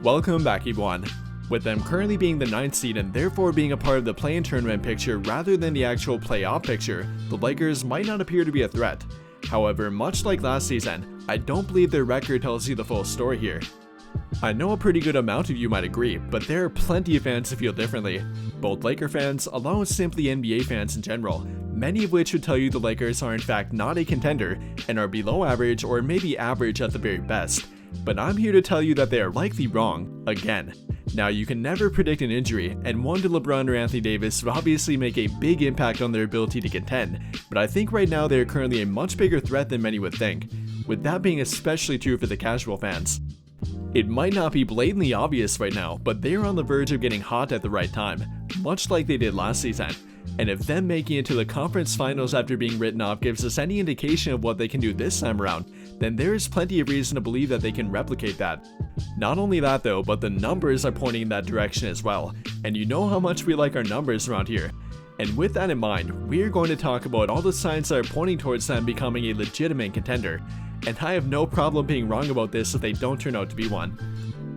Welcome back, everyone. With them currently being the 9th seed and therefore being a part of the play-in tournament picture rather than the actual playoff picture, the Lakers might not appear to be a threat. However, much like last season, I don't believe their record tells you the full story here. I know a pretty good amount of you might agree, but there are plenty of fans who feel differently. Both Laker fans, along with simply NBA fans in general, many of which would tell you the Lakers are in fact not a contender and are below average or maybe average at the very best. But I'm here to tell you that they are likely wrong, again. Now, you can never predict an injury, and one to LeBron or Anthony Davis would obviously make a big impact on their ability to contend, but I think right now they are currently a much bigger threat than many would think, with that being especially true for the casual fans. It might not be blatantly obvious right now, but they are on the verge of getting hot at the right time, much like they did last season. And if them making it to the conference finals after being written off gives us any indication of what they can do this time around, then there is plenty of reason to believe that they can replicate that. Not only that though, but the numbers are pointing in that direction as well, and you know how much we like our numbers around here. And with that in mind, we're going to talk about all the signs that are pointing towards them becoming a legitimate contender, and I have no problem being wrong about this if they don't turn out to be one.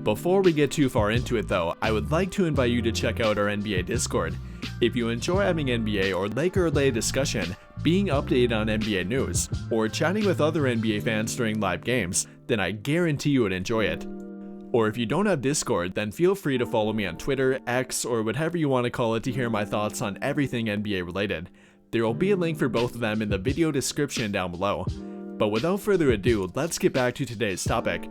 Before we get too far into it though, I would like to invite you to check out our NBA Discord. If you enjoy having NBA or Laker-related discussion, being updated on NBA news, or chatting with other NBA fans during live games, then I guarantee you would enjoy it. Or if you don't have Discord, then feel free to follow me on Twitter, X, or whatever you want to call it to hear my thoughts on everything NBA related. There will be a link for both of them in the video description down below. But without further ado, let's get back to today's topic.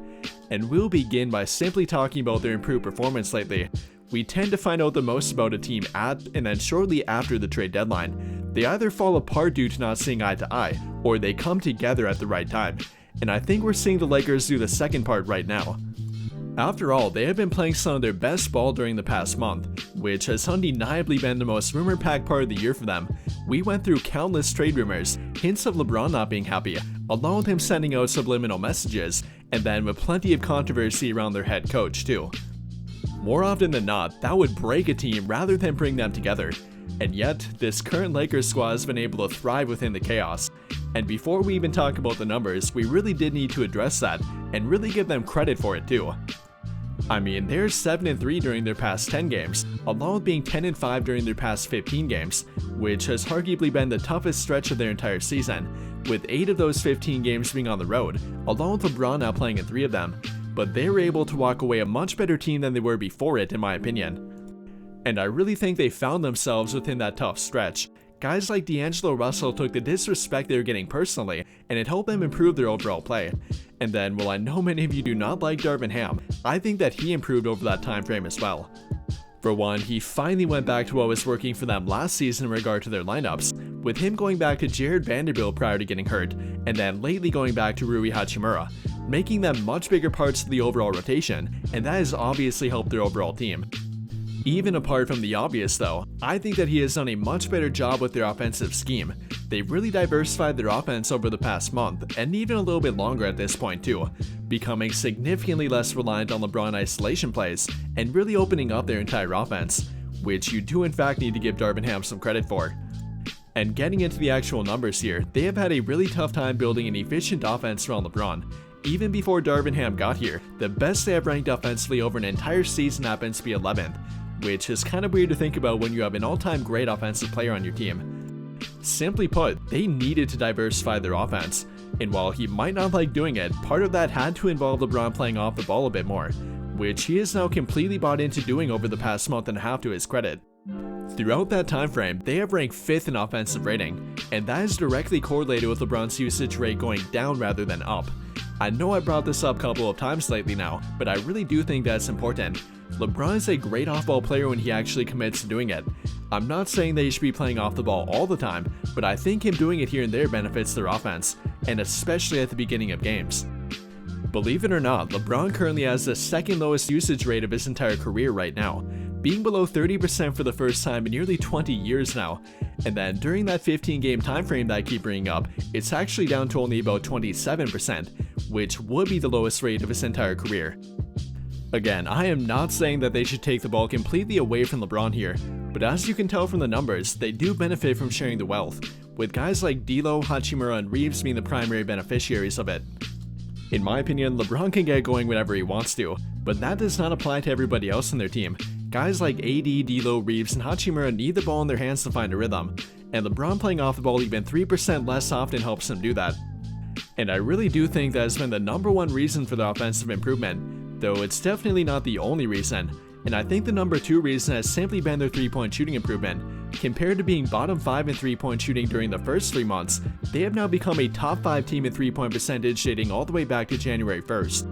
And we'll begin by simply talking about their improved performance lately. We tend to find out the most about a team at and then shortly after the trade deadline. They either fall apart due to not seeing eye to eye, or they come together at the right time. And I think we're seeing the Lakers do the second part right now. After all, they have been playing some of their best ball during the past month, which has undeniably been the most rumor-packed part of the year for them. We went through countless trade rumors, hints of LeBron not being happy, along with him sending out subliminal messages, and then with plenty of controversy around their head coach too. More often than not, that would break a team rather than bring them together. And yet, this current Lakers squad has been able to thrive within the chaos. And before we even talk about the numbers, we really did need to address that, and really give them credit for it too. I mean, they're 7-3 during their past 10 games, along with being 10-5 during their past 15 games, which has arguably been the toughest stretch of their entire season, with 8 of those 15 games being on the road, along with LeBron now playing in 3 of them. But they were able to walk away a much better team than they were before it, in my opinion. And I really think they found themselves within that tough stretch. Guys like D'Angelo Russell took the disrespect they were getting personally, and it helped them improve their overall play. And then, while I know many of you do not like Darvin Ham, I think that he improved over that time frame as well. For one, he finally went back to what was working for them last season in regard to their lineups, with him going back to Jared Vanderbilt prior to getting hurt, and then lately going back to Rui Hachimura, making them much bigger parts of the overall rotation, and that has obviously helped their overall team. Even apart from the obvious though, I think that he has done a much better job with their offensive scheme. They've really diversified their offense over the past month, and even a little bit longer at this point too, becoming significantly less reliant on LeBron isolation plays, and really opening up their entire offense, which you do in fact need to give Darvin Ham some credit for. And getting into the actual numbers here, they have had a really tough time building an efficient offense around LeBron. Even before Darvin Ham got here, the best they have ranked offensively over an entire season happens to be 11th, which is kind of weird to think about when you have an all-time great offensive player on your team. Simply put, they needed to diversify their offense, and while he might not like doing it, part of that had to involve LeBron playing off the ball a bit more, which he is now completely bought into doing over the past month and a half to his credit. Throughout that time frame, they have ranked 5th in offensive rating, and that is directly correlated with LeBron's usage rate going down rather than up. I know I brought this up a couple of times lately now, but I really do think that's important. LeBron is a great off-ball player when he actually commits to doing it. I'm not saying that he should be playing off the ball all the time, but I think him doing it here and there benefits their offense, and especially at the beginning of games. Believe it or not, LeBron currently has the second lowest usage rate of his entire career right now, being below 30% for the first time in nearly 20 years now. And then during that 15-game time frame that I keep bringing up, it's actually down to only about 27%, which would be the lowest rate of his entire career. Again, I am not saying that they should take the ball completely away from LeBron here, but as you can tell from the numbers, they do benefit from sharing the wealth, with guys like D'Lo, Hachimura, and Reeves being the primary beneficiaries of it. In my opinion, LeBron can get going whenever he wants to, but that does not apply to everybody else on their team. Guys like AD, D'Lo, Reeves, and Hachimura need the ball in their hands to find a rhythm, and LeBron playing off the ball even 3% less often helps him do that. And I really do think that has been the #1 reason for the offensive improvement, though it's definitely not the only reason. And I think the #2 reason has simply been their 3-point shooting improvement. Compared to being bottom 5 in 3-point shooting during the first 3 months, they have now become a top 5 team in 3-point percentage dating all the way back to January 1st.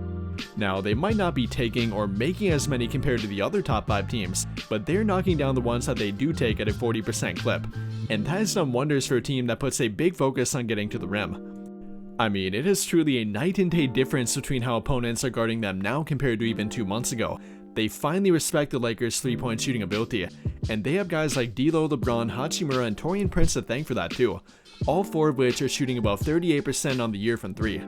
Now, they might not be taking or making as many compared to the other top 5 teams, but they're knocking down the ones that they do take at a 40% clip, and that has done wonders for a team that puts a big focus on getting to the rim. I mean, it is truly a night and day difference between how opponents are guarding them now compared to even 2 months ago. They finally respect the Lakers' 3-point shooting ability, and they have guys like D'Lo, LeBron, Hachimura, and Taurean Prince to thank for that too, all 4 of which are shooting about 38% on the year from 3.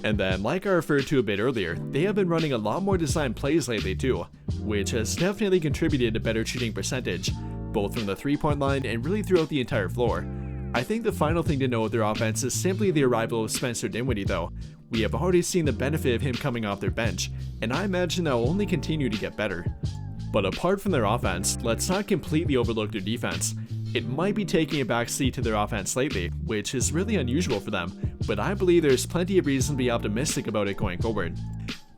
And then, like I referred to a bit earlier, they have been running a lot more design plays lately too, which has definitely contributed to better shooting percentage, both from the 3-point line and really throughout the entire floor. I think the final thing to know with their offense is simply the arrival of Spencer Dinwiddie though. We have already seen the benefit of him coming off their bench, and I imagine that will only continue to get better. But apart from their offense, let's not completely overlook their defense. It might be taking a backseat to their offense lately, which is really unusual for them, but I believe there's plenty of reason to be optimistic about it going forward.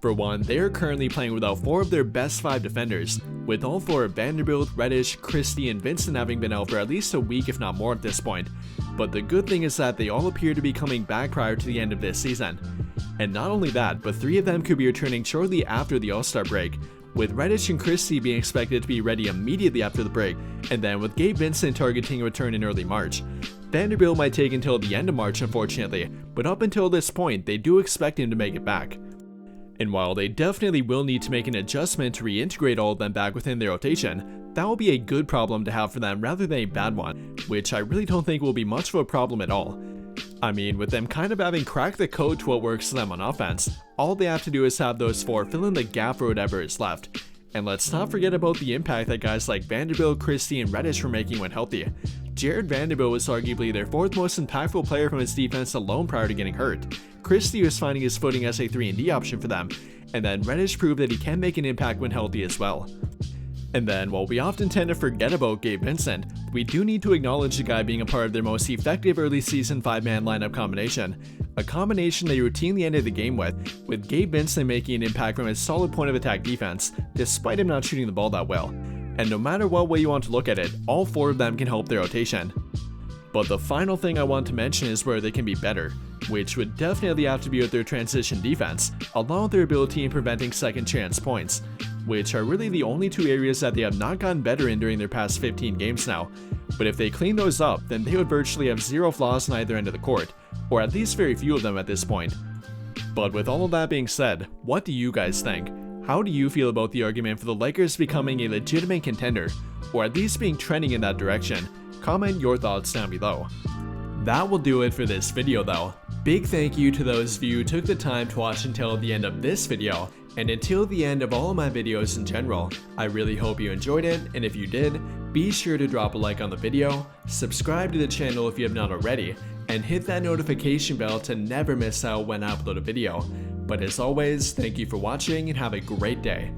For one, they are currently playing without 4 of their best 5 defenders, with all 4 of Vanderbilt, Reddish, Christie, and Vincent having been out for at least a week if not more at this point. But the good thing is that they all appear to be coming back prior to the end of this season. And not only that, but 3 of them could be returning shortly after the All-Star break, with Reddish and Christie being expected to be ready immediately after the break, and then with Gabe Vincent targeting a return in early March. Vanderbilt might take until the end of March unfortunately, but up until this point they do expect him to make it back. And while they definitely will need to make an adjustment to reintegrate all of them back within their rotation, that will be a good problem to have for them rather than a bad one, which I really don't think will be much of a problem at all. I mean, with them kind of having cracked the code to what works for them on offense, all they have to do is have those 4 fill in the gap for whatever is left. And let's not forget about the impact that guys like Vanderbilt, Christie, and Reddish were making when healthy. Jared Vanderbilt was arguably their 4th most impactful player from his defense alone prior to getting hurt. Christie was finding his footing as a 3-and-D option for them, and then Reddish proved that he can make an impact when healthy as well. And then, while we often tend to forget about Gabe Vincent, we do need to acknowledge the guy being a part of their most effective early season 5-man lineup combination. A combination they routinely ended the game with Gabe Vincent making an impact from his solid point of attack defense, despite him not shooting the ball that well. And no matter what way you want to look at it, all 4 of them can help their rotation. But the final thing I want to mention is where they can be better, which would definitely have to be with their transition defense, along with their ability in preventing second chance points, which are really the only 2 areas that they have not gotten better in during their past 15 games now. But if they clean those up, then they would virtually have 0 flaws on either end of the court, or at least very few of them at this point. But with all of that being said, what do you guys think? How do you feel about the argument for the Lakers becoming a legitimate contender, or at least being trending in that direction? Comment your thoughts down below. That will do it for this video though. Big thank you to those of you who took the time to watch until the end of this video, and until the end of all of my videos in general. I really hope you enjoyed it, and if you did, be sure to drop a like on the video, subscribe to the channel if you have not already, and hit that notification bell to never miss out when I upload a video. But as always, thank you for watching and have a great day.